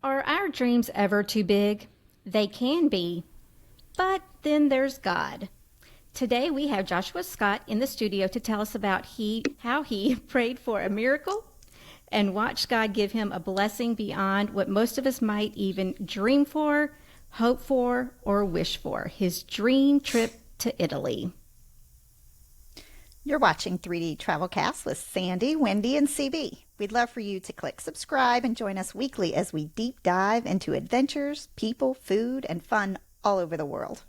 Are our dreams ever too big? They can be, but then there's God. Today we have Joshua Scott in the studio to tell us about how he prayed for a miracle and watched God give him a blessing beyond what most of us might even dream for, hope for, or wish for. His dream trip to Italy. You're watching 3D TravelCast with Sandy, Wendy, and CB. We'd love for you to click subscribe and join us weekly as we deep dive into adventures, people, food, and fun all over the world.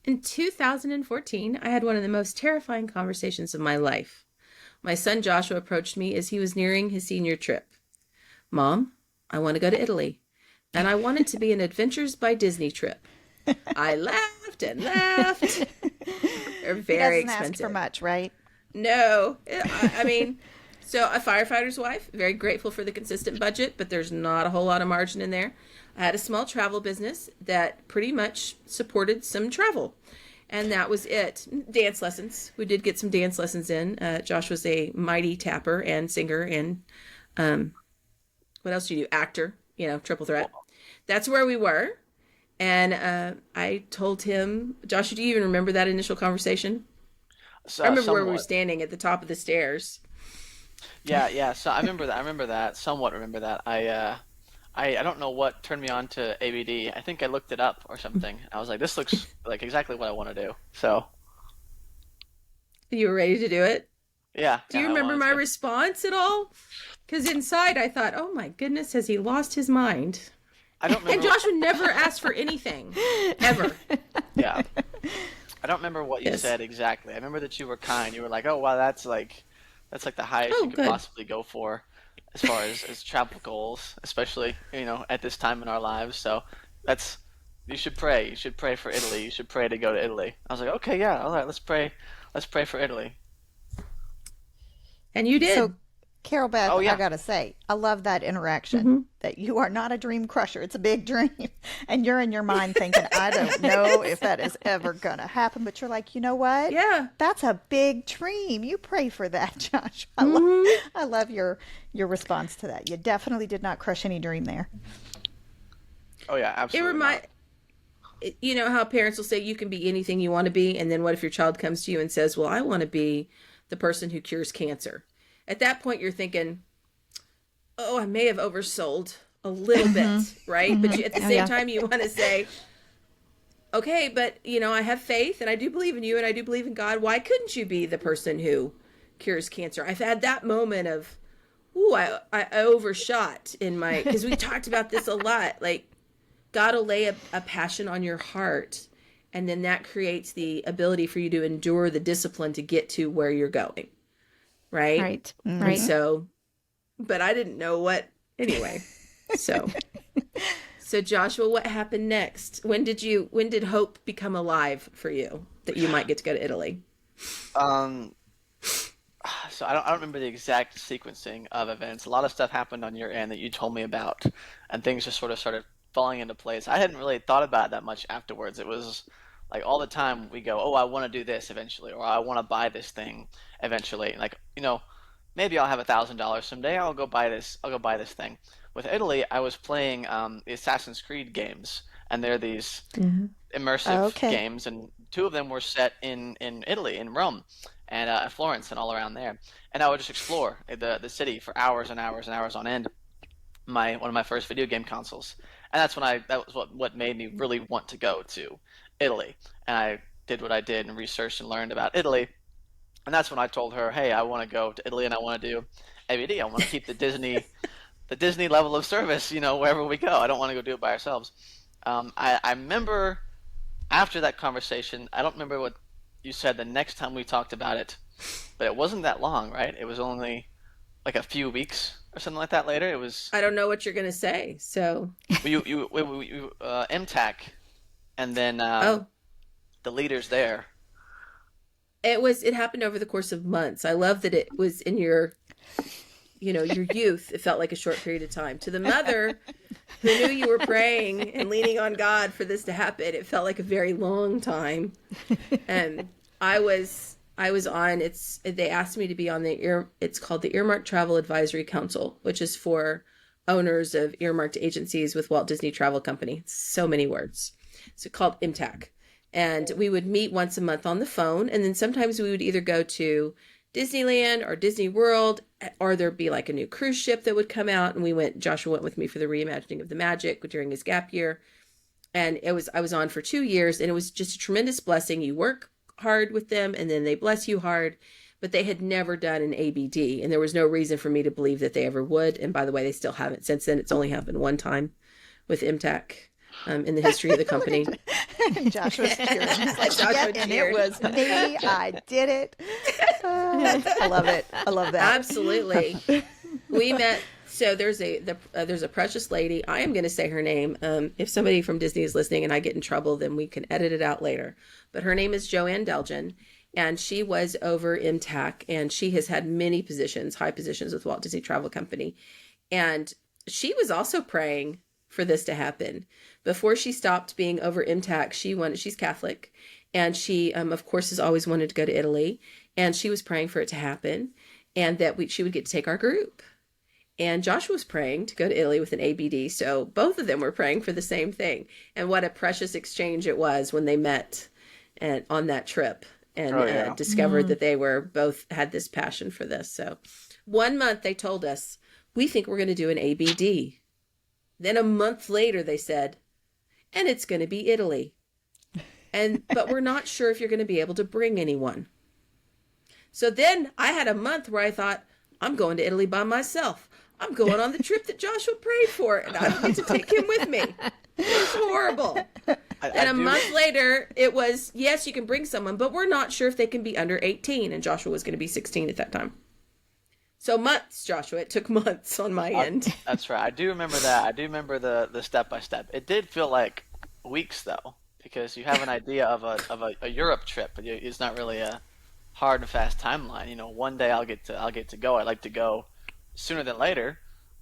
In 2014, I had one of the most terrifying conversations of my life. My son Joshua approached me as he was nearing his senior trip. Mom, I want to go to Italy, and I want it to be an Adventures by Disney trip. I laughed and laughed. They're very expensive. Ask for much, right? No, I mean, so a firefighter's wife, very grateful for the consistent budget, but there's not a whole lot of margin in there. I had a small travel business that pretty much supported some travel, and that was it. Dance lessons. We did get some dance lessons in. Josh was a mighty tapper and singer and what else do you do? Actor, triple threat. That's where we were. And I told him, Josh, do you even remember that initial conversation? I remember where we were standing at the top of the stairs. Yeah. So I remember that. Somewhat remember that. I don't know what turned me on to ABD. I think I looked it up or something. I was like, this looks like exactly what I want to do. So you were ready to do it? Yeah. Do you remember my response at all? Because inside I thought, oh my goodness, has he lost his mind? I don't remember. And Josh would never ask for anything, ever. Yeah. I don't remember what you said exactly. I remember that you were kind. You were like, "Oh, wow, that's like the highest you could possibly go for as far as travel goals, especially, at this time in our lives." So you should pray. You should pray for Italy. You should pray to go to Italy. I was like, "Okay, yeah, all right, let's pray. Let's pray for Italy." And you did. So, Carol Beth, I gotta say, I love that interaction, that you are not a dream crusher. It's a big dream. And you're in your mind thinking, I don't know if that is ever going to happen. But you're like, you know what? Yeah. That's a big dream. You pray for that, Josh. I love your response to that. You definitely did not crush any dream there. Oh, yeah, absolutely. You know how parents will say you can be anything you want to be. And then what if your child comes to you and says, well, I want to be the person who cures cancer? At that point, you're thinking, oh, I may have oversold a little bit, right? But at the same time, you want to say, okay, but, I have faith and I do believe in you and I do believe in God. Why couldn't you be the person who cures cancer? I've had that moment of, I overshot in my, because we talked about this a lot. Like, God will lay a passion on your heart, and then that creates the ability for you to endure the discipline to get to where you're going. Right. Right. So, but I didn't know what, anyway. So Joshua, what happened next? When did hope become alive for you that you might get to go to Italy? So I don't remember the exact sequencing of events. A lot of stuff happened on your end that you told me about, and things just sort of started falling into place. I hadn't really thought about it that much afterwards. It was like all the time we go, oh, I want to do this eventually, or I want to buy this thing eventually. Like, maybe I'll have $1,000 someday. I'll go buy this thing. With Italy, I was playing the Assassin's Creed games, and they're these immersive games, and two of them were set in Italy, in Rome, and Florence, and all around there. And I would just explore the city for hours and hours and hours on end. One of my first video game consoles, and that was what made me really want to go to Italy. And I did what I did and researched and learned about Italy. And that's when I told her, hey, I want to go to Italy and I want to do ABD. I want to keep the Disney level of service, wherever we go. I don't want to go do it by ourselves. I remember after that conversation, I don't remember what you said the next time we talked about it, but it wasn't that long, right? It was only like a few weeks or something like that later. It was. I don't know what you're going to say, so. you MTAC, and then the leaders there. It happened over the course of months. I love that it was in your youth. It felt like a short period of time. To the mother who knew you were praying and leaning on God for this to happen, it felt like a very long time. And I was I was on, they asked me to be on it's called the Earmarked Travel Advisory Council, which is for owners of earmarked agencies with Walt Disney Travel Company. It's so many words. It's called IMTAC. And we would meet once a month on the phone. And then sometimes we would either go to Disneyland or Disney World, or there'd be like a new cruise ship that would come out. And Joshua went with me for the reimagining of the Magic during his gap year. And I was on for 2 years, and it was just a tremendous blessing. You work hard with them, and then they bless you hard. But they had never done an ABD, and there was no reason for me to believe that they ever would. And by the way, they still haven't since then. It's only happened one time with IMTAC in the history of the company. Joshua's cheering. He's like, Joshua "Yep, and it cheered. was me. I did it." I love it. I love that. Absolutely. We met. So there's a precious lady. I am going to say her name. If somebody from Disney is listening and I get in trouble, then we can edit it out later. But her name is Joanne Delgin, and she was over IMTAC, and she has had many positions, high positions with Walt Disney Travel Company. And she was also praying for this to happen. Before she stopped being over IMTAC, she's Catholic, and she, of course, has always wanted to go to Italy, and she was praying for it to happen, and that she would get to take our group. And Joshua was praying to go to Italy with an ABD. So both of them were praying for the same thing. And what a precious exchange it was when they met on that trip and discovered that they both had this passion for this. So 1 month they told us, we think we're going to do an ABD. Then a month later they said, and it's going to be Italy. But we're not sure if you're going to be able to bring anyone. So then I had a month where I thought, I'm going to Italy by myself. I'm going on the trip that Joshua prayed for, and I don't get to take him with me. It was horrible. And a month later, it was, yes, you can bring someone, but we're not sure if they can be under 18, and Joshua was going to be 16 at that time. So months, Joshua. It took months on my end. That's right. I do remember that. I do remember the step-by-step. It did feel like weeks, though, because you have an idea of a Europe trip, but it's not really a hard and fast timeline. You know, one day I'll get to go. I'd like to go sooner than later,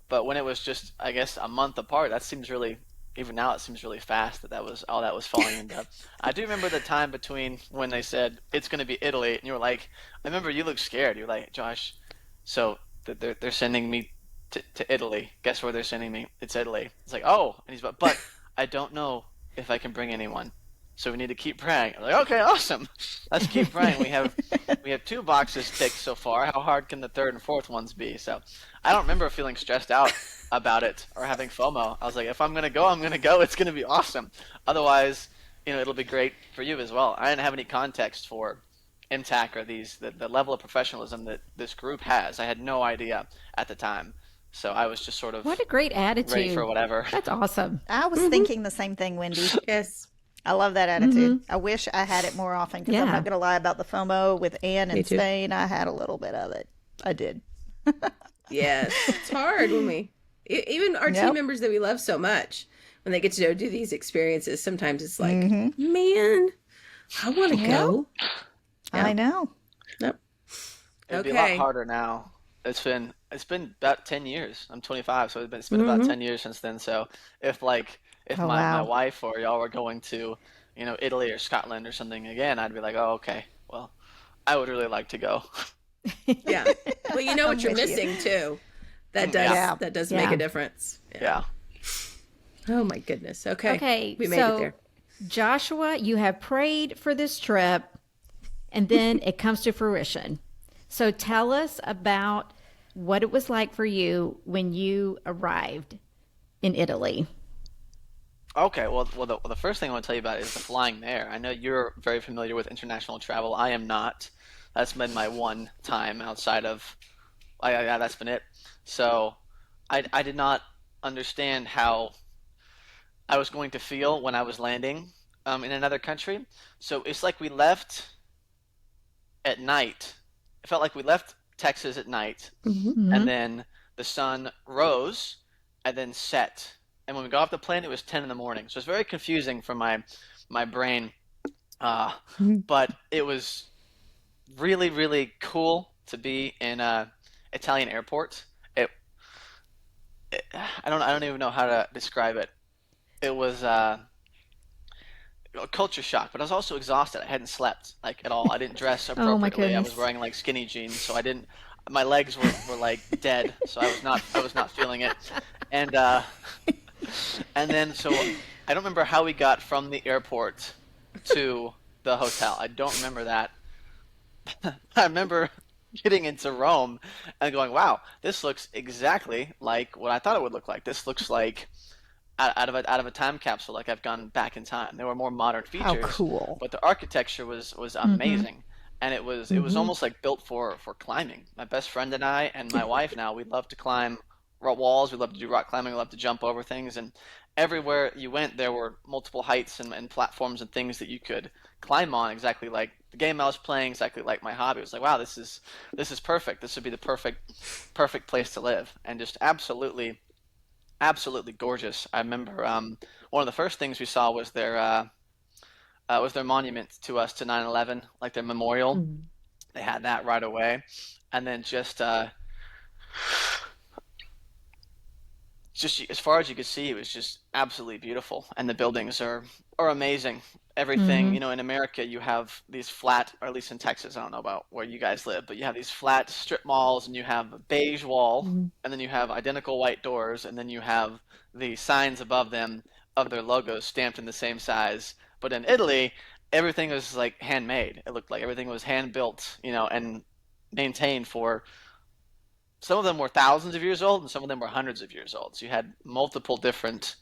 but when it was just, I guess, a month apart, that seems really, even now it seems really fast that was all that was falling into. I do remember the time between when they said it's going to be Italy, and you were like, I remember you looked scared. You're like, Josh, so they're sending me to Italy. Guess where they're sending me? It's Italy. It's like, oh, and he's but I don't know if I can bring anyone. So we need to keep praying. I'm like, okay, awesome. Let's keep praying. We have 2 boxes ticked so far. How hard can the third and fourth ones be? So I don't remember feeling stressed out about it or having FOMO. I was like, if I'm gonna go, I'm gonna go. It's gonna be awesome. Otherwise, it'll be great for you as well. I didn't have any context for MTAC or the level of professionalism that this group has. I had no idea at the time. So I was just sort of What a great attitude. ready for whatever. That's awesome. I was thinking the same thing, Wendy. Yes. I love that attitude. I wish I had it more often because I'm Yeah. not going to lie about the FOMO with Anne Me in too. Spain. I had a little bit of it. I did. Yes. It's hard when even our team Yep. members that we love so much, when they get to go do these experiences, sometimes it's like, man, I want to go. I know. Nope. It'd be a lot Okay. harder now. It's been about 10 years. I'm 25, so it's been about 10 years since then. So if Oh, my wow. wife or y'all were going to, Italy or Scotland or something again, I'd be like, oh, okay. Well, I would really like to go. Yeah. Well, you know what you're with you. missing too. That Yeah. does Yeah. make a difference. Yeah. Oh my goodness. Okay. Okay, We made so it there. Joshua, you have prayed for this trip, and then it comes to fruition. So tell us about what it was like for you when you arrived in Italy. Okay, well, the first thing I want to tell you about is the flying there. I know you're very familiar with international travel. I am not. That's been my one time outside of, that's been it. So I did not understand how I was going to feel when I was landing in another country. So it's like we left at night. It felt like we left Texas at night, and then the sun rose and then set. And when we got off the plane, it was 10 in the morning. So it's very confusing for my brain. But it was really, really cool to be in a Italian airport. I don't even know how to describe it. It was a culture shock, but I was also exhausted. I hadn't slept like at all. I didn't dress Oh my appropriately. I was goodness. wearing like skinny jeans, so I didn't. My legs were like dead, so I was not feeling it. And and then so I don't remember how we got from the airport to the hotel. I don't remember that. I remember getting into Rome and going, "Wow, this looks exactly like what I thought it would look like. This looks like out of a time capsule, like I've gone back in time." There were more modern How features, cool. but the architecture was Mm-hmm. amazing, and it was Mm-hmm. almost like built for climbing. My best friend and I and my wife now, we love to climb walls. We love to do rock climbing. We love to jump over things, and everywhere you went, there were multiple heights and platforms and things that you could climb on, exactly like the game I was playing, exactly like my hobby. It was like, wow, this is perfect. This would be the perfect place to live, and just absolutely gorgeous. I remember one of the first things we saw was their monument to us to 9/11, like their memorial. Mm-hmm. They had that right away, and then just as far as you could see, it was just absolutely beautiful, and the buildings are amazing. Everything, Mm-hmm. in America, you have these flat, or at least in Texas, I don't know about where you guys live, but you have these flat strip malls, and you have a beige wall, Mm-hmm. and then you have identical white doors, and then you have the signs above them of their logos stamped in the same size. But in Italy, everything was like handmade. It looked like everything was hand built, and maintained for some of them were thousands of years old and some of them were hundreds of years old. So you had multiple different.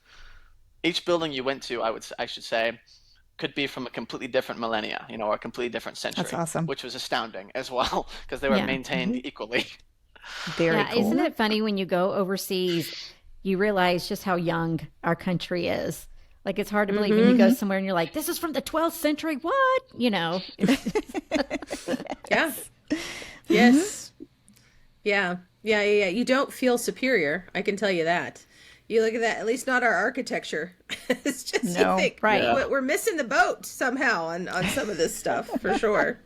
Each building you went to, I should say, could be from a completely different millennia, or a completely different That's century, awesome. which was astounding as well because they were Yeah. maintained equally. Very Yeah. Isn't cool. it funny when you go overseas, you realize just how young our country is? Like it's hard to believe when you go Mm-hmm. somewhere and you're like, this is from the 12th century. What? Yeah. Yes. Yeah. Yeah. You don't feel superior. I can tell you that. You look at that, at least not our architecture. It's just, you No. think, Right. Yeah. we're missing the boat somehow on some of this stuff, for sure.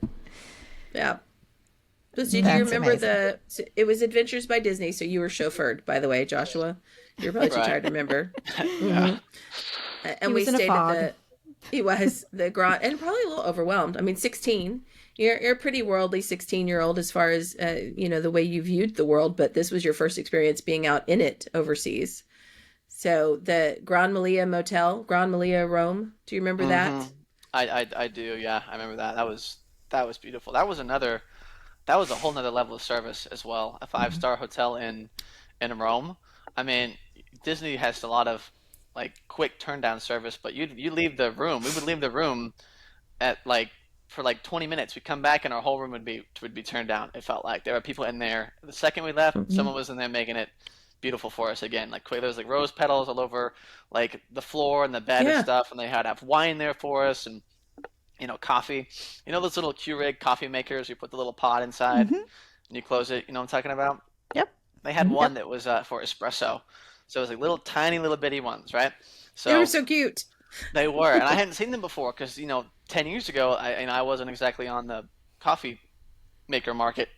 Yeah. Did you That's remember amazing. it was Adventures by Disney, so you were chauffeured, by the way, Joshua. You're probably too Right. tired to remember. Yeah. hmm He And we was in a stayed at fog. he was the Grand, and probably a little overwhelmed. I mean, 16. You're a pretty worldly 16-year-old as far as, the way you viewed the world, but this was your first experience being out in it overseas. So the Grand Malia Motel, Grand Malia, Rome. Do you remember hmm that? I do. Yeah, I remember that. That was beautiful. That was a whole nother level of service as well. A five-star hotel in Rome. I mean, Disney has a lot of like quick turn down service, but you leave the room. We would leave the room at like for like 20 minutes. We'd come back and our whole room would be turned down. It felt like there were people in there. The second we left, hmm someone was in there making it beautiful for us again. Like quick, there was like rose petals all over like the floor and the bed and Yeah. stuff, and they had to have wine there for us and coffee. Those little Keurig coffee makers. You put the little pot inside Hmm. and you close it. You know what I'm talking about? Yep. They had Yep. one that was for espresso. So it was like little tiny little bitty ones, right? They were So so cute. they were, and I hadn't seen them before because 10 years ago I wasn't exactly on the coffee maker market,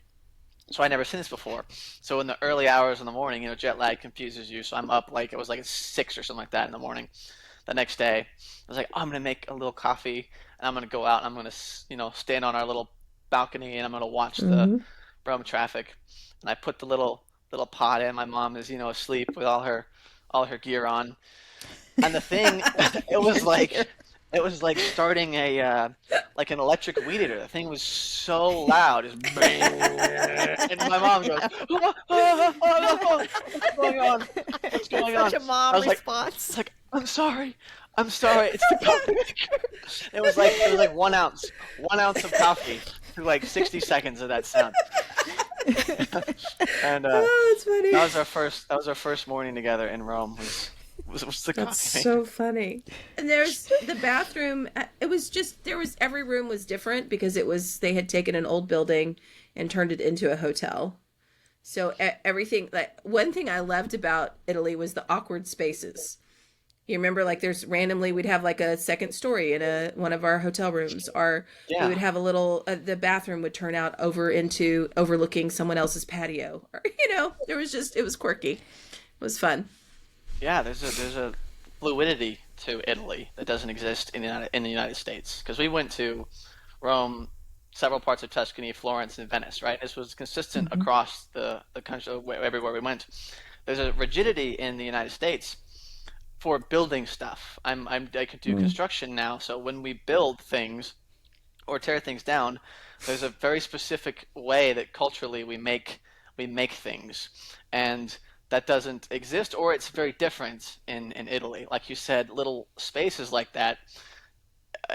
so I never seen this before. So in the early hours in the morning, jet lag confuses you. So I'm up like it was like 6 or something like that in the morning. The next day, I was like, oh, I'm gonna make a little coffee and I'm gonna go out and I'm gonna stand on our little balcony and I'm gonna watch the hmm Rome traffic. And I put the little pot in. My mom is asleep with all her gear on. And the thing, it was like Dear. it was like starting a like an electric weed eater. The thing was so loud, just and my mom goes, "What's going on? What's going Such on?" a I mom was like, response. "I'm sorry, I'm sorry. It's the coffee maker." It was like 1 ounce of coffee through like 60 seconds of that sound. And Oh, that's funny. that was our first morning together in Rome. Was the That's coffee so maker? funny. And there's the bathroom. It was just every room was different because they had taken an old building and turned it into a hotel. So everything, like one thing I loved about Italy was the awkward spaces. You remember, like there's randomly we'd have like a second story in a one of our hotel rooms, or we Yeah, would have a little. The bathroom would turn out over into overlooking someone else's patio. Or there was just it was quirky. It was fun. yeah. There's a fluidity to Italy that doesn't exist in the United States. Because we went to Rome, several parts of Tuscany, Florence, and Venice, right? This was consistent across the country, everywhere we went. There's a rigidity in the United States for building stuff. I could do construction now, so when we build things or tear things down, there's a very specific way that culturally we make things, and that doesn't exist, or it's very different in Italy. Like you said, little spaces like that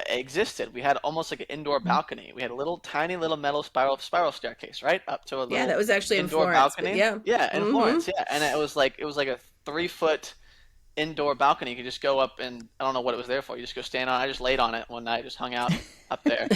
existed. We had almost like an indoor balcony. We had a little tiny little metal spiral staircase, right, up to a Yeah, little that was actually in indoor Florence, but balcony. yeah. Yeah, in Florence. Yeah, and it was like a 3 foot indoor balcony. You could just go up, and I don't know what it was there for. You just go stand on. I just laid on it one night, just hung out up there,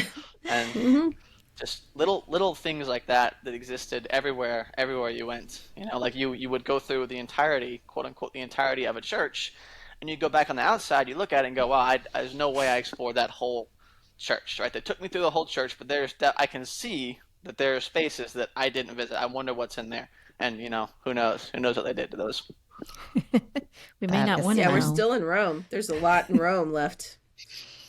and just little things like that existed everywhere you went. Like you would go through the entirety, quote unquote, the entirety of a church, and you go back on the outside, you look at it and go, wow, there's no way I explored that whole church, right? They took me through the whole church, but I can see that there are spaces that I didn't visit. I wonder what's in there, and who knows what they did to those. We may not want to Yeah, know. we're still in Rome. There's a lot in Rome left.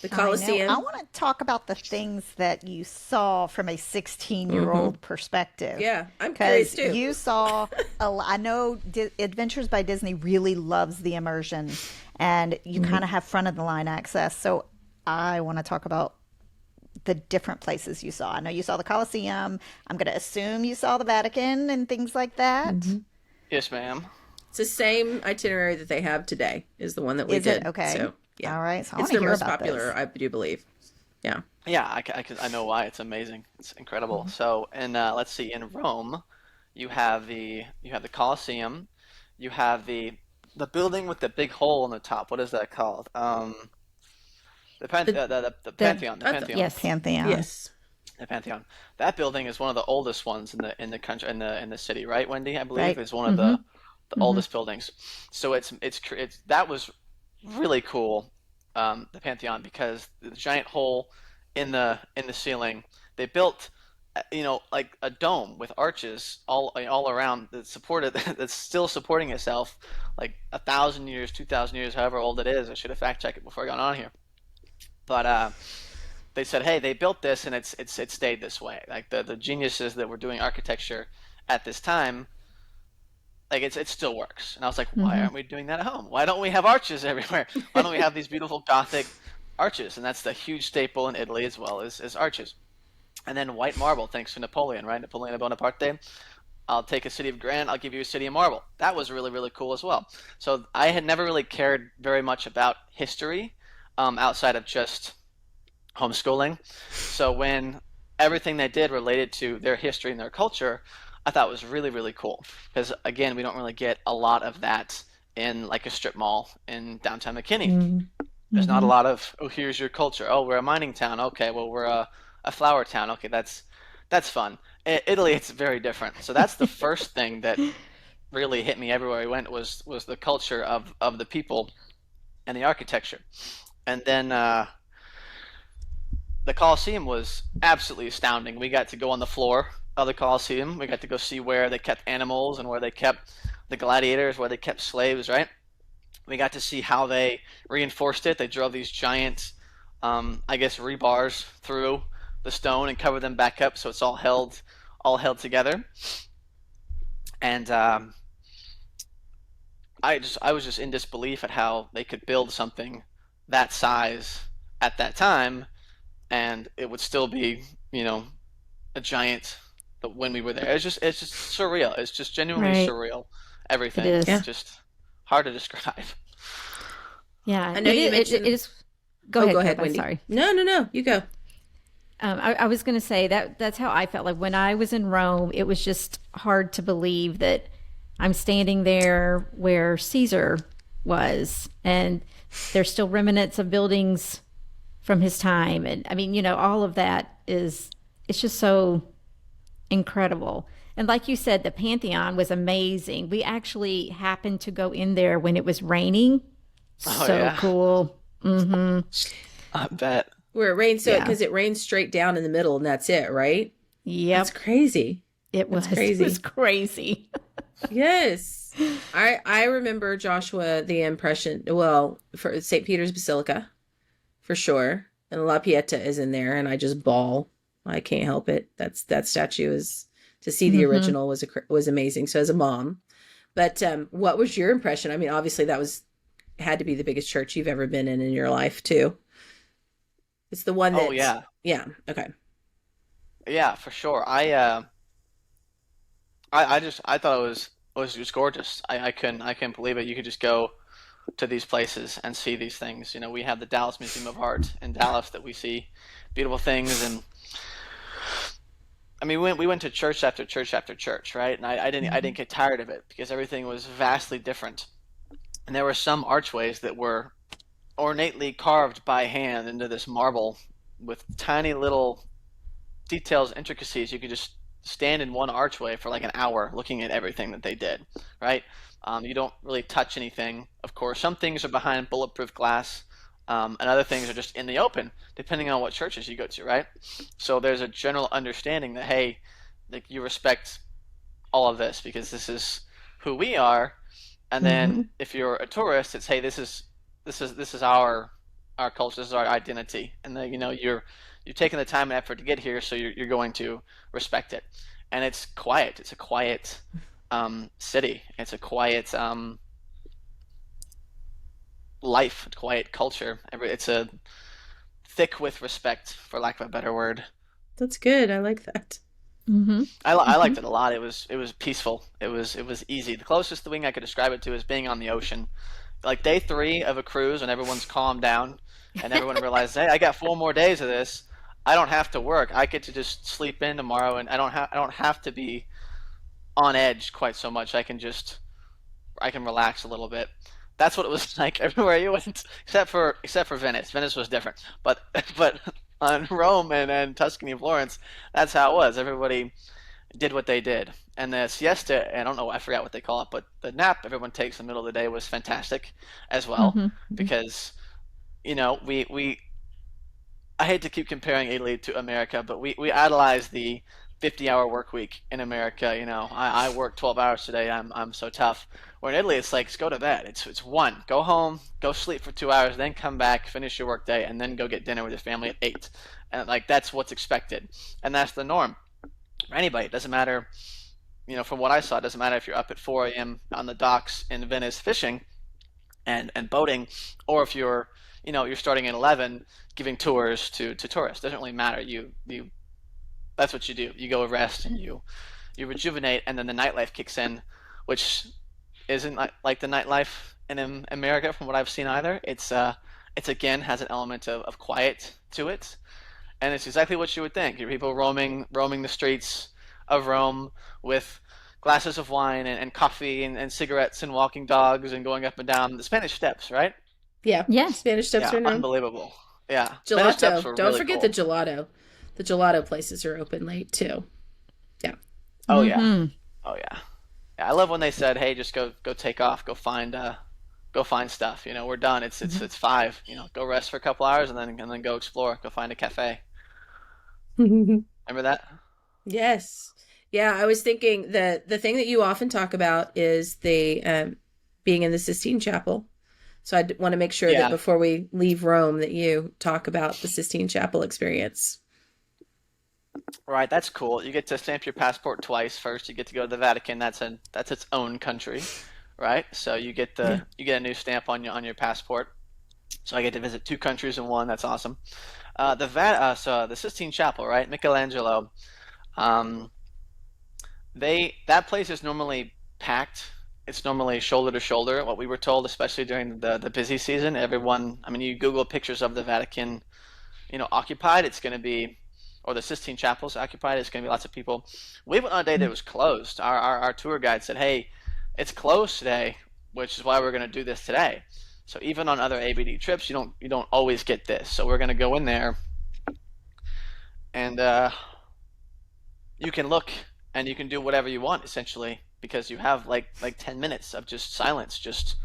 The Colosseum. I want to talk about the things that you saw from a 16-year-old perspective. Yeah, I'm curious too. You saw, I know Adventures by Disney really loves the immersion, and you kind of have front of the line access. So I want to talk about the different places you saw. I know you saw the Colosseum. I'm going to assume you saw the Vatican and things like that. Yes, ma'am. It's the same itinerary that they have today. Is the one that we Is did. it? Okay. So, yeah. All right. So I it's want to their hear most about popular, this. I do believe. Yeah. Yeah, I know why. It's amazing. It's incredible. So, and let's see, in Rome, you have the Colosseum, you have the building with the big hole in the top. What is that called? The Pantheon. The Pantheon. Yes. Pantheon. Yes. The Pantheon. That building is one of the oldest ones in the country in the city, right, Wendy? I believe Right. it's one of the oldest buildings. So it's that was really cool, the Pantheon, because the giant hole in the ceiling. They built, like a dome with arches all around that supported that's still supporting itself, like 1,000 years, 2,000 years, however old it is. I should have fact checked it before I got on here, but they said, hey, they built this and it stayed this way. Like the geniuses that were doing architecture at this time, like it still works. And I was like, why aren't we doing that at home? Why don't we have arches everywhere? Why don't we have these beautiful Gothic arches? And that's the huge staple in Italy as well as arches. And then white marble, thanks to Napoleon, right? Napoleon Bonaparte. I'll take a city of granite, I'll give you a city of marble. That was really, really cool as well. So I had never really cared very much about history outside of just homeschooling. So when everything they did related to their history and their culture, I thought was really, really cool. Because again, we don't really get a lot of that in like a strip mall in downtown McKinney. There's not a lot of, oh, here's your culture. Oh, we're a mining town. Okay, well, we're a flower town. Okay, that's fun. Italy, it's very different. So that's the first thing that really hit me everywhere I went was the culture of the people and the architecture. And then the Colosseum was absolutely astounding. We got to go on the floor of the Colosseum. We got to go see where they kept animals and where they kept the gladiators, where they kept slaves, right? We got to see how they reinforced it. They drove these giant, I guess, rebars through the stone and covered them back up, so it's all held together. And I was just in disbelief at how they could build something that size at that time, and it would still be, a giant. But when we were there, it's just surreal. It's just genuinely Right. surreal. Everything. It is. It's just hard to describe. Yeah. I know you mentioned. It is. Go Oh, ahead, go ahead, Kip, I'm Wendy. sorry. No, you go. I was going to say that's how I felt. Like when I was in Rome, it was just hard to believe that I'm standing there where Caesar was, and there's still remnants of buildings from his time. And I mean, all of that it's just so incredible. And like you said, the Pantheon was amazing. We actually happened to go in there when it was raining. Oh, So yeah. cool. I bet. Where it rains, Yeah. because it rains straight down in the middle, and that's it, right? Yep. That's crazy. It was crazy. It was crazy. Yes. I remember Joshua the impression. Well, for St. Peter's Basilica for sure, and La Pieta is in there, and I just bawl. I can't help it. That statue is to see the Mm-hmm. original was amazing. So as a mom, but what was your impression? I mean, obviously that was had to be the biggest church you've ever been in your life too. It's the one Oh that's yeah, yeah. Okay. yeah, for sure. I thought it was just gorgeous. I couldn't believe it. You could just go to these places and see these things. We have the Dallas Museum of Art in Dallas that we see beautiful things, and I mean we went to church after church after church, right? And I didn't Mm-hmm. get tired of it because everything was vastly different. And there were some archways that were ornately carved by hand into this marble with tiny little details, intricacies. You could just stand in one archway for like an hour looking at everything that they did, right? You don't really touch anything. Of course, some things are behind bulletproof glass, and other things are just in the open, depending on what churches you go to, right? So there's a general understanding that hey, like you respect all of this because this is who we are. And then Mm-hmm. if you're a tourist, it's hey, this is our culture, this is our identity, and then you're taking the time and effort to get here, so you're going to respect it. And it's quiet. It's a quiet city. It's a quiet life, a quiet culture. It's a thick with respect, for lack of a better word. That's good. I like that. Mm-hmm. I Mm-hmm. liked it a lot. It was peaceful. It was easy. The closest thing I could describe it to is being on the ocean. Like day three of a cruise when everyone's calmed down and everyone realizes, hey, I got 4 more days of this. I don't have to work. I get to just sleep in tomorrow, and I don't have to be on edge quite so much. I can relax a little bit. That's what it was like everywhere you went, except for Venice. Venice was different, but but on Rome and Tuscany and Florence, that's how it was. Everybody did what they did. And the siesta, I don't know, I forgot what they call it, but the nap everyone takes in the middle of the day was fantastic as well Mm-hmm. because, we I hate to keep comparing Italy to America, but we idolize the 50-hour work week in America. I work 12 hours today. I'm so tough. Where in Italy, it's like, just go to bed. It's one. Go home, go sleep for 2 hours, then come back, finish your work day, and then go get dinner with your family at 8. And like that's what's expected, and that's the norm for anybody. It doesn't matter, from what I saw, it doesn't matter if you're up at 4 a.m. on the docks in Venice fishing and boating, or if you're starting at 11 giving tours to tourists. It doesn't really matter. You that's what you do. You go rest and you rejuvenate, and then the nightlife kicks in, which isn't like the nightlife in America from what I've seen either. It's again has an element of quiet to it, and it's exactly what you would think. Your people roaming the streets of Rome with glasses of wine and coffee and cigarettes and walking dogs and going up and down the Spanish Steps, right? Yeah. Yes. Spanish Steps Yeah, are known. unbelievable. Yeah, Spanish Steps Gelato. were Don't really forget the cool. gelato. The gelato places are open late too. Yeah. Oh yeah, Mm-hmm. oh yeah. Yeah, I love when they said, "Hey, just go take off, go find stuff. We're done. It's 5. Go rest for a couple hours and then go explore. Go find a cafe." Remember that? Yes. Yeah, I was thinking that the thing that you often talk about is the being in the Sistine Chapel. So I want to make sure that Yeah. before we leave Rome that you talk about the Sistine Chapel experience. Right, that's cool. You get to stamp your passport twice. First, you get to go to the Vatican. That's its own country, right? So Yeah. you get a new stamp on your passport. So I get to visit 2 countries in one. That's awesome. So the Sistine Chapel, right? Michelangelo. Um, that place is normally packed. It's normally shoulder to shoulder. What we were told, especially during the busy season, everyone. I mean, you Google pictures of the Vatican, occupied. It's going to be, or the Sistine Chapel's occupied. It's going to be lots of people. We went on a day that it was closed. Our tour guide said, "Hey, it's closed today, which is why we're going to do this today." So even on other ABD trips, you don't always get this. So we're going to go in there and you can look and you can do whatever you want essentially because you have like 10 minutes of just silence. Just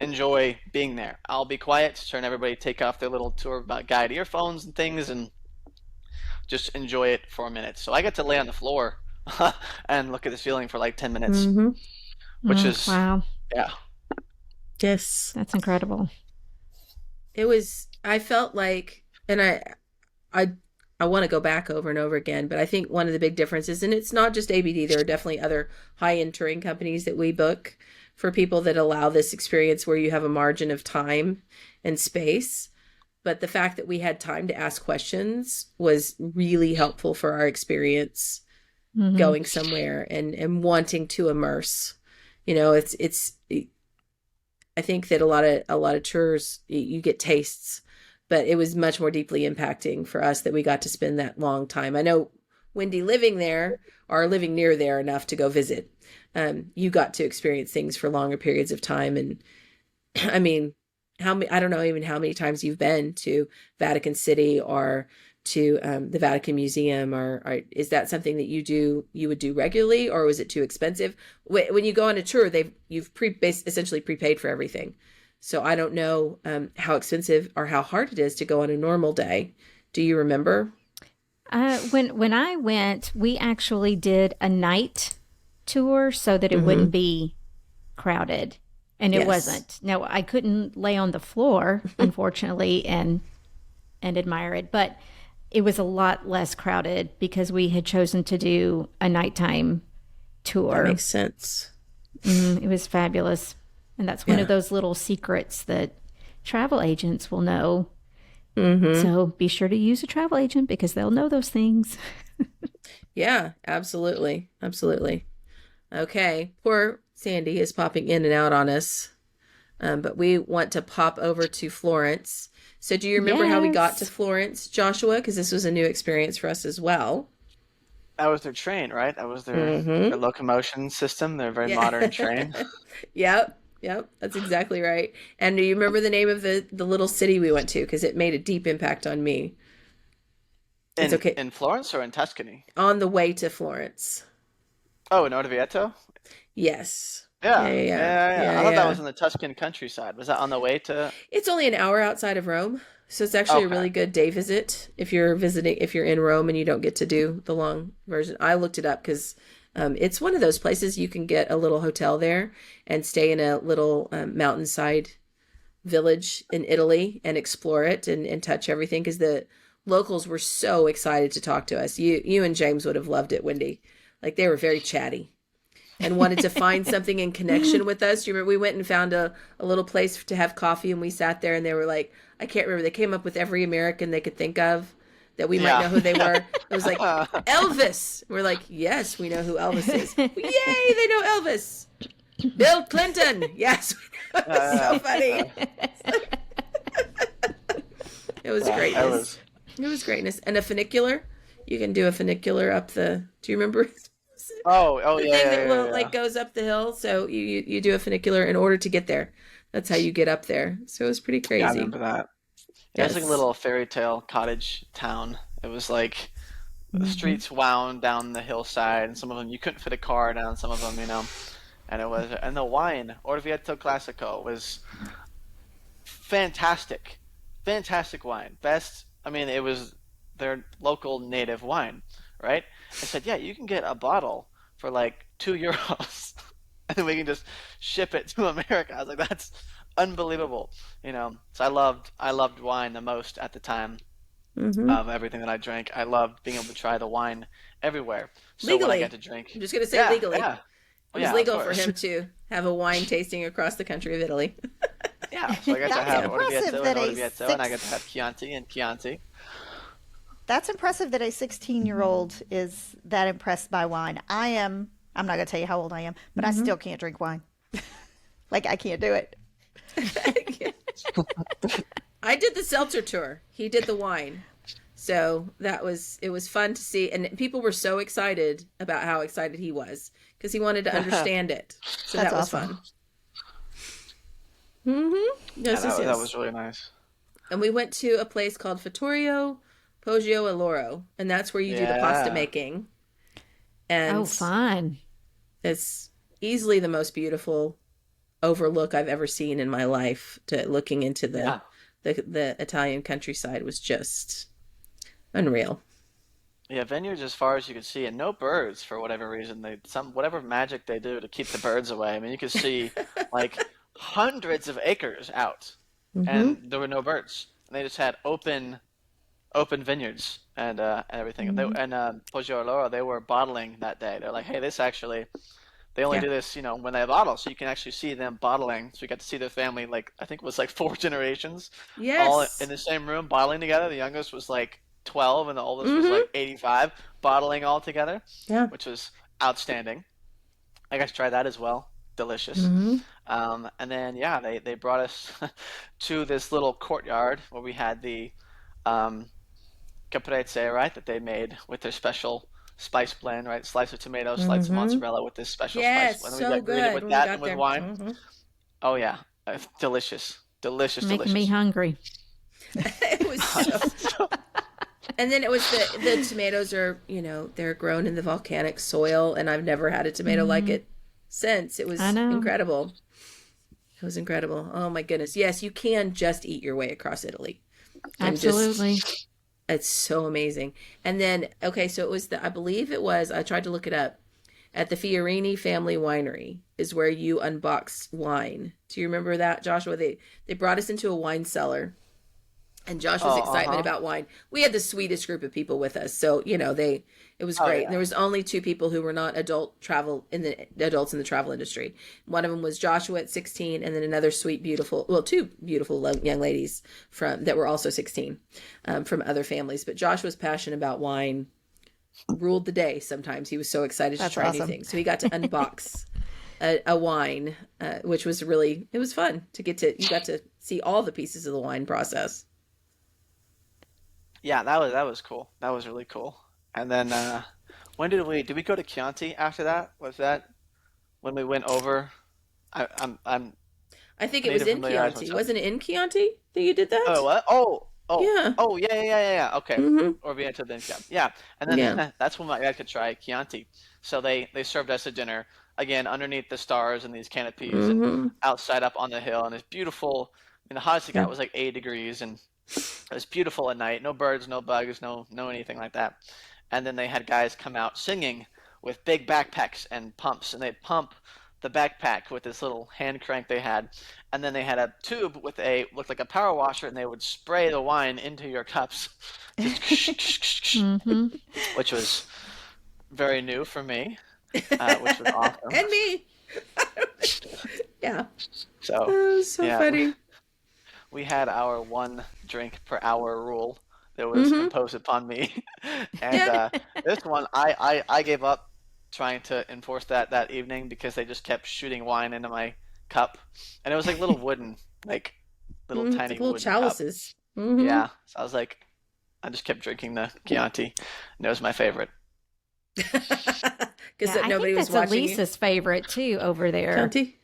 enjoy being there. I'll be quiet, turn everybody take off their little tour guide earphones and things and just enjoy it for a minute. So I get to lay on the floor and look at this feeling for like 10 minutes. Mm-hmm. which is, Wow, yeah. Yes. that's incredible. It was, I felt like, and I, I want to go back over and over again, but I think one of the big differences, and it's not just ABD, there are definitely other high-end touring companies that we book for people that allow this experience where you have a margin of time and space. But the fact that we had time to ask questions was really helpful for our experience Hmm. going somewhere and wanting to immerse. It's I think that a lot of tours you get tastes, but it was much more deeply impacting for us that we got to spend that long time. I know Wendy living there or living near there enough to go visit. You got to experience things for longer periods of time, and I mean, how many? I don't know even how many times you've been to Vatican City or to the Vatican Museum, or is that something that you would do regularly, or was it too expensive? When you go on a tour, you've essentially prepaid for everything. So I don't know how expensive or how hard it is to go on a normal day. Do you remember? When I went, we actually did a night tour so that it Mm-hmm. wouldn't be crowded, and it Yes. wasn't. No, I couldn't lay on the floor, unfortunately, and admire it, but it was a lot less crowded because we had chosen to do a nighttime That tour. makes sense. It was fabulous, and that's one of Yeah. those little secrets that travel agents will know. Mm-hmm. So be sure to use a travel agent because they'll know those things. Yeah, absolutely. Absolutely. Okay. Poor Sandy is popping in and out on us. But we want to pop over to Florence. So, do you remember how we got to Yes. Florence, Joshua? Because this was a new experience for us as well. That was their train, right? That was their Mm-hmm. locomotion system, their very Yeah. modern train. Yep. Yep. That's exactly right. And do you remember the name of the little city we went to? Because it made a deep impact on me. It's In okay. in Florence or in Tuscany? On the way to Florence. Oh, in Orvieto? Yes. Yeah. Yeah, Yeah. yeah, Yeah. yeah, yeah. Yeah. I thought that Yeah. was in the Tuscan countryside. Was that on the way to? It's only an hour outside of Rome. So it's actually a Okay. really good day visit if you're in Rome and you don't get to do the long version. I looked it up because it's one of those places you can get a little hotel there and stay in a little mountainside village in Italy and explore it and touch everything because the locals were so excited to talk to us. You and James would have loved it, Wendy. Like they were very chatty and wanted to find something in connection with us. You remember we went and found a little place to have coffee and we sat there and they were like, I can't remember, they came up with every American they could think of that we might Yeah. know who they were. It was like, Elvis. We're like, yes, we know who Elvis is. Yay, they know Elvis. Bill Clinton. Yes, it was so funny. It was Yeah, that greatness. was. It was greatness. And a funicular. You can do a funicular up the. Do you remember Oh, the yeah, thing yeah, that yeah, will yeah. like goes up the hill? So you do a funicular in order to get there. That's how you get up there. So it was pretty Yeah, I crazy. remember that. Yeah, it was like a Yes. little fairy tale cottage town. It was like the Hmm. streets wound down the hillside, and some of them you couldn't fit a car down some of them, And the wine, Orvieto Classico, was fantastic, fantastic wine. Best, I mean, it was their local native wine, right? I said, yeah, you can get a bottle for like €2, and then we can just ship it to America. I was like, that's unbelievable. So I loved wine the most at the time Hmm. of everything that I drank. I loved being able to try the wine everywhere. So when I got Legally. to I'm drink, just gonna say yeah, legally. yeah, It oh was yeah, of legal for course. him to have a wine tasting across the country of Italy. Yeah, so I got to That's have Yeah. impressive Orvieto and that a Orvieto, and I got to six have Chianti and Chianti. That's impressive that a 16-year-old is that impressed by wine. I'm not going to tell you how old I am, but I Hmm. still can't drink wine. Like I can't do it. I did the seltzer tour. He did the wine. So it was fun to see. And people were so excited about how excited he was because he wanted to Yeah, understand it. So That's that was awesome. fun. Hmm. Yes, yes, that was yes. really nice. And we went to a place called Fattorio Poggio e Loro. And that's where you do the pasta Yeah, making. Oh, And fun. it's easily the most beautiful overlook I've ever seen in my life. To looking into yeah. the Italian countryside was just unreal. Yeah, vineyards as far as you could see, and no birds for whatever reason. They some whatever magic they do to keep the birds away. I mean, you could see like hundreds of acres out, Mm-hmm. and there were no birds. And they just had open vineyards and everything. And Poggio they were bottling that day. They're like, hey, this actually they only Yeah. do this, when they bottle, so you can actually see them bottling. So we got to see their family, like I think it was like four generations, all in Yes. the same room bottling together. The youngest was like 12, and the oldest was Mm-hmm. like 85, bottling all together, Yeah. which was outstanding. I got to try that as well. Delicious. Mm-hmm. And then yeah, they brought us to this little courtyard where we had the um, caprese, right, that they made with their special spice blend, right? Slice of tomato, slice of Mm-hmm. mozzarella with this special spice Yes, blend. And we so got greeted good with when we that and got with there. wine. Mm-hmm. Oh yeah, delicious, delicious, Making me delicious. hungry. It was so. And then it was the tomatoes are, they're grown in the volcanic soil, and I've never had a tomato like Hmm. it since. It I was know. incredible. It was incredible. Oh my goodness. Yes, you can just eat your way across Italy. And Absolutely. just it's so amazing. And then okay, so it was I believe it was I tried to look it up. At the Fiorini Family Winery is where you unbox wine. Do you remember that, Joshua? They brought us into a wine cellar, and Joshua's Oh, excitement uh-huh. about wine. We had the sweetest group of people with us, so it was Oh great. And yeah. there was only two people who were not adults in the travel industry. One of them was Joshua at 16, and then another sweet, beautiful, well, two beautiful young ladies from that were also 16, from other families. But Joshua's passion about wine ruled the day. Sometimes he was so excited to That's try new awesome. things, so he got to unbox a wine, which was really it was fun to you got to see all the pieces of the wine process. Yeah, that was cool. That was really cool. And then when did we go to Chianti after that? Was that when we went over? I think I it need was to in familiarize Chianti. myself. Wasn't it in Chianti that you did that? Oh, what? Yeah. Yeah, yeah, yeah, yeah, yeah. Okay. Mm-hmm. Or Vienna then Chianti. Yeah, and Yeah. then that's when I could try Chianti. So they served us a dinner again underneath the stars and these canopies and Mm-hmm. outside up on the hill, and it's beautiful. I mean, the hottest it Yeah. got was like 80 degrees, and it was beautiful at night. No birds, no bugs, no anything like that. And then they had guys come out singing with big backpacks and pumps, and they'd pump the backpack with this little hand crank they had, and then they had a tube with a looked like a power washer, and they would spray the wine into your cups, just Hmm. which was very new for me, which was awesome. And me. Yeah. So That was so yeah, funny. we had our one drink per hour rule that was Mm-hmm. imposed upon me, and Yeah. this one I gave up trying to enforce that evening because they just kept shooting wine into my cup, and it was like little wooden, like little Mm-hmm. It's like tiny little wooden cup. chalices. Mm-hmm. Yeah, so I was like, I just kept drinking the Chianti, and it was my favorite. Because Yeah, I nobody think was that's watching you. Elisa's favorite too over there. Chianti.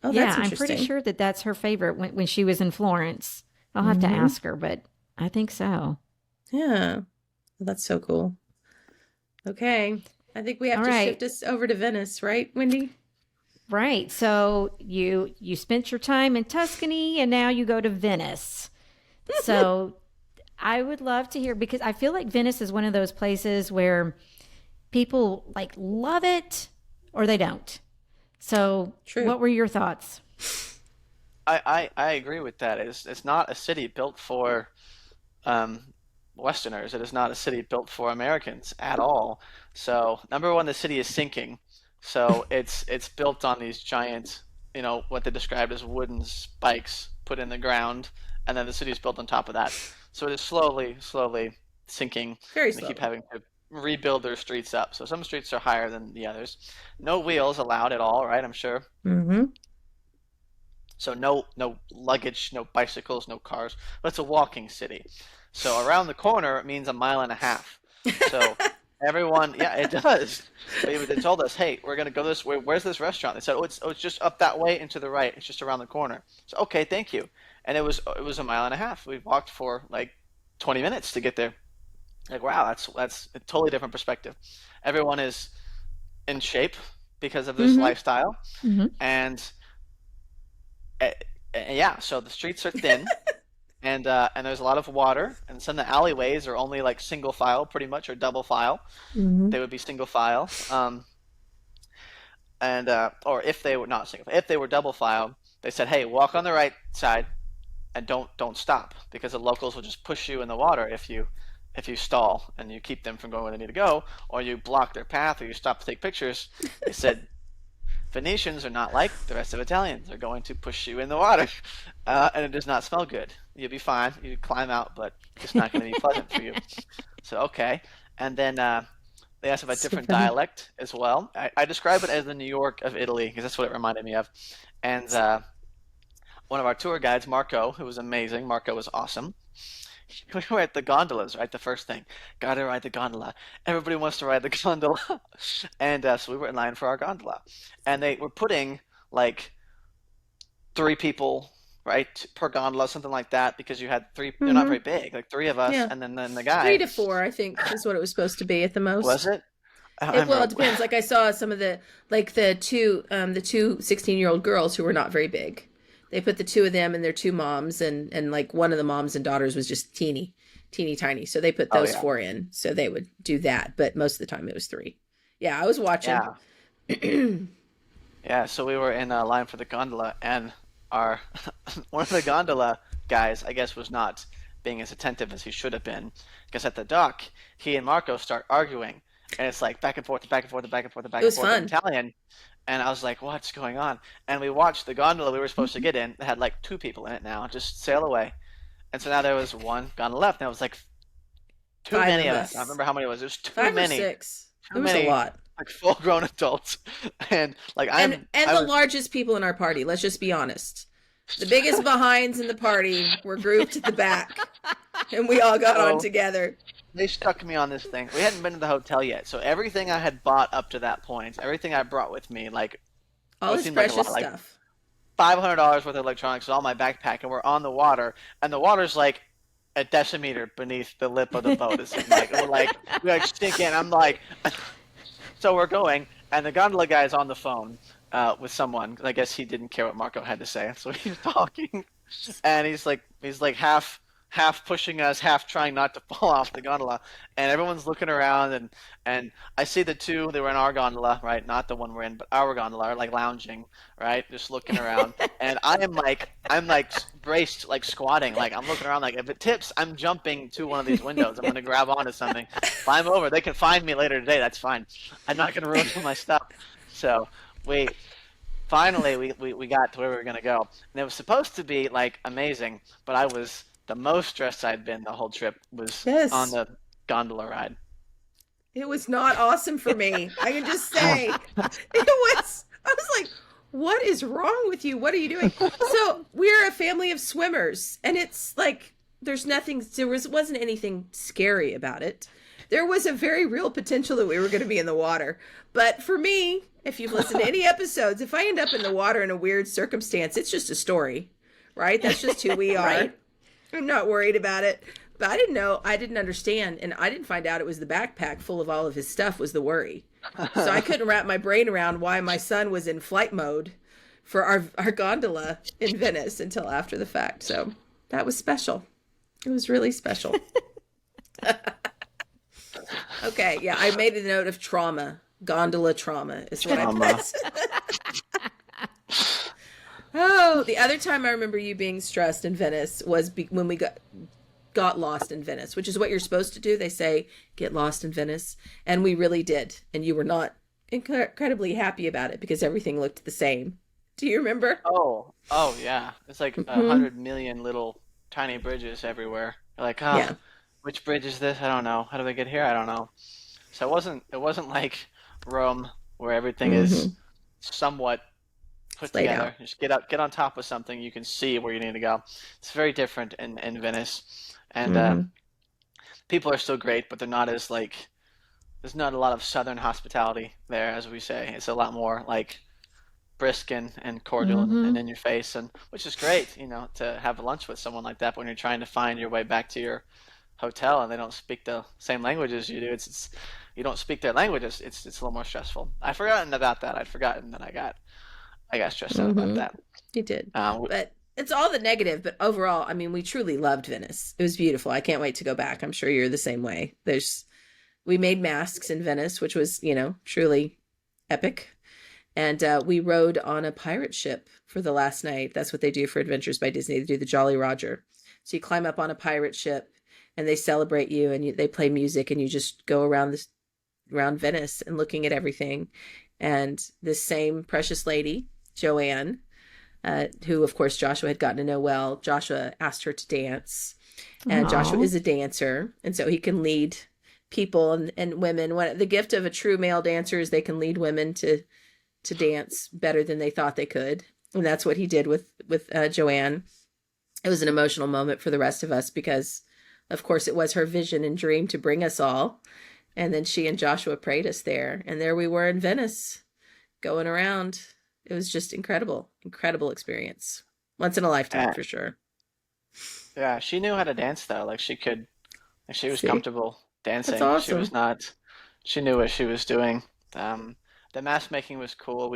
Oh, Yeah, that's I'm pretty interesting. sure that that's her favorite when she was in Florence. I'll have to Mm-hmm. ask her, but I think so. Yeah. Well, that's so cool. Okay. I think we have All to shift right. us over to Venice, right, Wendy? Right. So you spent your time in Tuscany and now you go to Venice. So I would love to hear because I feel like Venice is one of those places where people like love it or they don't. So True. what were your thoughts? I agree with that. It's not a city built for um, Westerners. It is not a city built for Americans at all. So number one, the city is sinking. So it's built on these giant, what they described as wooden spikes put in the ground, and then the city is built on top of that. So it is slowly, slowly sinking, Very and they keep slowly. having to rebuild their streets up. So some streets are higher than the others. No wheels allowed at all, right? I'm sure. Mm-hmm. So no luggage, no bicycles, no cars. But it's a walking city. So around the corner means a mile and a half. So everyone, yeah, it does. They told us, hey, we're gonna go this way. Where's this restaurant? They said, it's just up that way and to the right. It's just around the corner. So okay, thank you. And it was a mile and a half. We walked for like 20 minutes to get there. Like wow, that's a totally different perspective. Everyone is in shape because of this Mm-hmm. lifestyle, Hmm. and uh, yeah, so the streets are thin. and there's a lot of water, and some of the alleyways are only like single file, pretty much, or double file. Mm-hmm. They would be single file, and or if they were not single, if they were double file, they said, "Hey, walk on the right side and don't stop because the locals will just push you in the water if you stall and you keep them from going where they need to go, or you block their path, or you stop to take pictures." They said, Venetians are not like the rest of Italians. They're going to push you in the water, and it does not smell good. You'll be fine. You climb out, but it's not going to be pleasant for you. So, okay. And then they asked about So different funny. dialect as well. I describe it as the New York of Italy because that's what it reminded me of. And one of our tour guides, Marco, who was amazing, Marco was awesome. We were at the gondolas, right? The first thing, gotta ride the gondola. Everybody wants to ride the gondola, and so we were in line for our gondola, and they were putting like three people, right, per gondola, something like that, because you had three. They're not Mm-hmm. very big, like three of us, Yeah. and then the Three guy. to four, I think, is what it was supposed to be at the Was most. it? I Well, it remember. depends. Like I saw some of the like the two 16-year-old girls who were not very big. They put the two of them and their two moms, and like one of the moms and daughters was just teeny tiny. So they put Oh those yeah, four in. So they would do that, but most of the time it was three. Yeah, I was watching. yeah, yeah. So we were in a line for the gondola, and our one of the gondola guys, I guess, was not being as attentive as he should have been, because at the dock, he and Marco start arguing, and it's like back and forth, back and forth, back and forth, back It and was forth in fun. Italian. And I was like, "What's going on?" And we watched the gondola we were supposed to get in. It had like two people in it now, just sail away. And so now there was one gondola left, and it was like too Five many of of us. I us. remember how many it was. It was too Five or many, six. It too was a many, lot. like full-grown adults. And like And I the was largest people in our party, let's just be honest. The biggest behinds in the party were grouped at the back, and we all got on so together. they stuck me on this thing. We hadn't been to the hotel yet, so everything I had bought up to that point, everything I brought with me, like All it his seemed like a precious lot, like stuff. $500 worth of electronics was all my backpack, and we're on the water, and the water's like a decimeter beneath the lip of the boat. It seemed like we're like stinking. I'm like, so we're going, and the gondola guy is on the phone with someone. I guess he didn't care what Marco had to say, so he's talking, and he's like half pushing us, half trying not to fall off the gondola, and everyone's looking around, and I see the two they were in our gondola, right, not the one we're in, but our gondola, are like lounging, right, just looking around, and I'm like braced, like squatting, like I'm looking around, like if it tips, I'm jumping to one of these windows, I'm gonna grab onto something, climb over. They can find me later today. That's fine. I'm not gonna ruin all my stuff. So we finally we got to where we were gonna go, and it was supposed to be like amazing, but I was the most stressed I'd been the whole trip was on Yes. the gondola ride. It was not awesome for me. I can just say I was like, what is wrong with you? What are you doing? So we're a family of swimmers, and it's like wasn't anything scary about it. There was a very real potential that we were going to be in the water. But for me, if you've listened to any episodes, if I end up in the water in a weird circumstance, it's just a story, right? That's just who we are. Right. I'm not worried about it. But I didn't know, I didn't understand, and I didn't find out it was the backpack full of all of his stuff was the worry. So I couldn't wrap my brain around why my son was in flight mode for our gondola in Venice until after the fact. So that was special. It was really special. Okay, yeah, I made a note of trauma. Gondola trauma is what I Trauma. put. Oh, the other time I remember you being stressed in Venice was when we got lost in Venice, which is what you're supposed to do. They say get lost in Venice, and we really did. And you were not incredibly happy about it because everything looked the same. Do you remember? Oh yeah. It's like a Hmm. 100 million little tiny bridges everywhere. You're like, Yeah. which bridge is this? I don't know. How do we get here? I don't know. So it wasn't like Rome where everything is Hmm. somewhat put It's laid out. together. Just get on top of something, you can see where you need to go. It's very different in Venice, and Hmm. people are still great, but they're not as like there's not a lot of southern hospitality there, as we say. It's a lot more like brisk and cordial and Hmm. in your face, and which is great, to have lunch with someone like that. But when you're trying to find your way back to your hotel and they don't speak the same language as you do, it's you don't speak their languages. It's a little more stressful. I'd forgotten about that. I'd forgotten that I got stressed out about Hmm. that. You did. Uh, But it's all the negative, but overall, I mean, we truly loved Venice. It was beautiful. I can't wait to go back. I'm sure you're the same way. We made masks in Venice, which was, truly epic. And we rode on a pirate ship for the last night. That's what they do for Adventures by Disney. They do the Jolly Roger. So you climb up on a pirate ship and they celebrate you and they play music and you just go around Venice and looking at everything. And this same precious lady, Joanne, who of course Joshua had gotten to know well, Joshua asked her to dance. And Aw. Joshua is a dancer, and so he can lead people and women. The gift of a true male dancer is they can lead women to dance better than they thought they could. And that's what he did with Joanne. It was an emotional moment for the rest of us because, of course, it was her vision and dream to bring us all. And then she and Joshua prayed us there. And there we were in Venice going around. It was just incredible, incredible experience. Once in a lifetime Uh, for sure. yeah, she knew how to dance though. Like she was See, comfortable that's dancing. awesome. She knew what she was doing. The mask making was cool.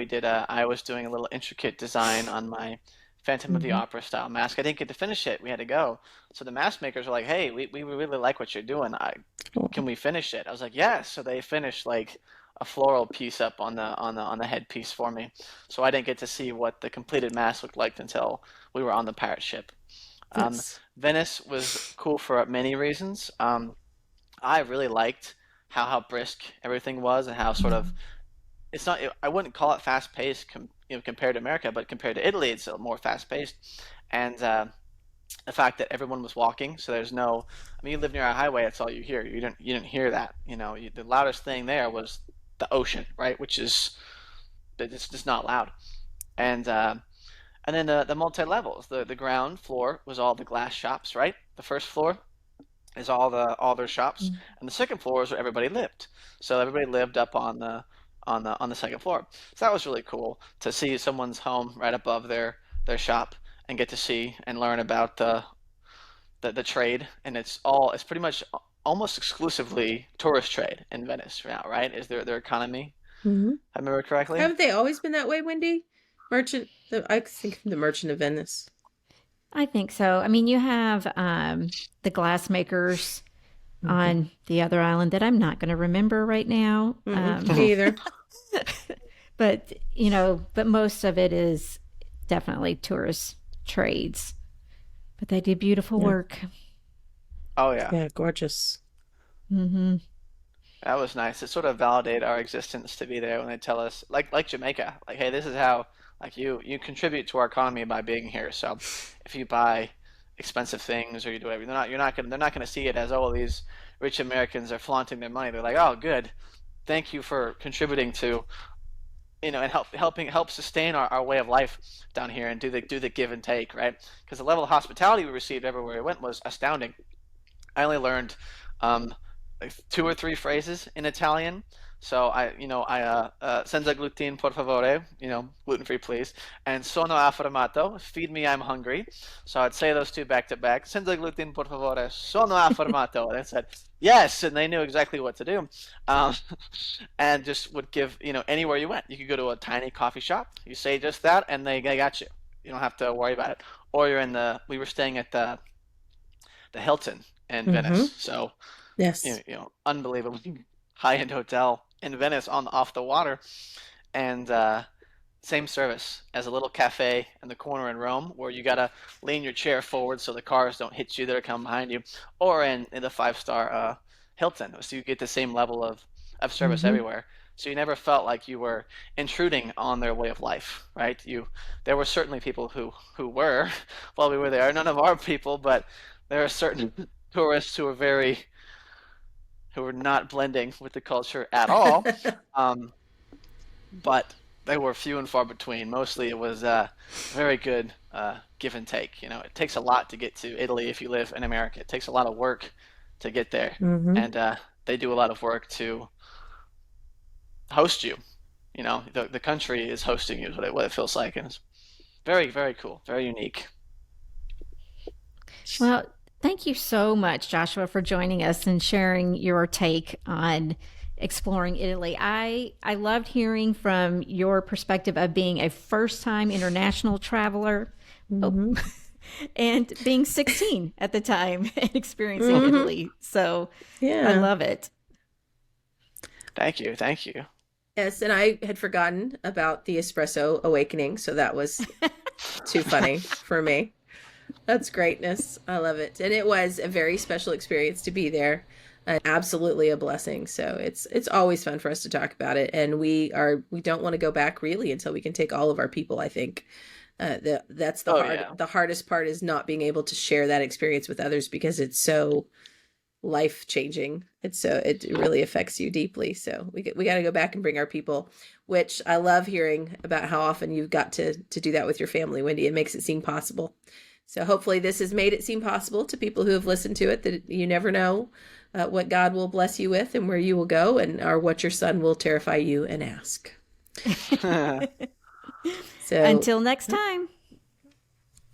I was doing a little intricate design on my Phantom of the Hmm. Opera style mask. I didn't get to finish it. We had to go. So the mask makers were like, "Hey, we really like what you're doing. Can we finish it?" I was like, "Yes." So they finished like a floral piece up on the headpiece for me. So I didn't get to see what the completed mask looked like until we were on the pirate ship. Yes. Venice was cool for many reasons. I really liked how brisk everything was and how sort of it's not I wouldn't call it fast paced compared to America, but compared to Italy, it's more fast paced. And the fact that everyone was walking, so there's no. I mean, you live near a highway, that's all you hear. You didn't hear that. The loudest thing there was the ocean, right? Which is it's just not loud. And and then the multi levels. The ground floor was all the glass shops, right? The first floor is all their shops, and the second floor is where everybody lived. So everybody lived up on the second floor. So that was really cool to see someone's home right above their shop and get to see and learn about the trade. And it's pretty much almost exclusively tourist trade in Venice now, right? Is their economy? Hmm. If I remember correctly. Haven't they always been that way, Wendy? I think of the Merchant of Venice. I think so. I mean, you have the glassmakers Hmm. on the other island that I'm not going to remember right now. Me either. But most of it is definitely tourist trades. But they do beautiful Yeah. work. Oh yeah, Yeah, gorgeous. Hmm. that was nice. It sort of validated our existence to be there when they tell us, like Jamaica, like, hey, this is how like you contribute to our economy by being here. So if you buy expensive things or you do whatever, they're not gonna see it as, oh, these rich Americans are flaunting their money. They're like, oh, good, thank you for contributing to and help sustain our way of life down here and do the give and take, right? Because the level of hospitality we received everywhere we went was astounding. I only learned um, like two or three phrases in Italian. So senza gluten por favore, gluten free please, and sono affamato, feed me, I'm hungry. So I'd say those two back to back, senza gluten por favore, sono affamato, and I said yes, and they knew exactly what to do, um, and just would give, anywhere you went. You could go to a tiny coffee shop, you say just that, and they got you. You don't have to worry about it. Or we were staying at the Hilton in Hmm. Venice. So, Yes. unbelievably high-end hotel in Venice on off the water, and same service as a little cafe in the corner in Rome, where you gotta lean your chair forward so the cars don't hit you that are coming behind you, or in the five-star Hilton. So you get the same level of service Hmm. everywhere. So you never felt like you were intruding on their way of life, right? There were certainly people who were while we were there. None of our people, but there are certain tourists who were not blending with the culture at all. Um, but they were few and far between. Mostly it was very good give and take. It takes a lot to get to Italy if you live in America. It takes a lot of work to get there, Hmm. and they do a lot of work to host you. The country is hosting you is what it feels like, and it's very, very cool, very unique. Well, thank you so much, Joshua, for joining us and sharing your take on exploring Italy. I loved hearing from your perspective of being a first-time international traveler. Oh, and being 16 at the time and experiencing Italy. So I Yeah. love it. Thank you, thank you. Yes, and I had forgotten about the espresso awakening, so that was too funny for me. That's greatness. I love it. And it was a very special experience to be there. Absolutely a blessing. So it's always fun for us to talk about it. And we don't want to go back really until we can take all of our people, I think. That's Oh yeah. the hardest part is not being able to share that experience with others because it's so life changing. It really affects you deeply. So we got to go back and bring our people, which I love hearing about how often you've got to do that with your family, Wendy. It makes it seem possible. So hopefully this has made it seem possible to people who have listened to it that you never know what God will bless you with and where you will go and or what your son will terrify you and ask. So Until next time.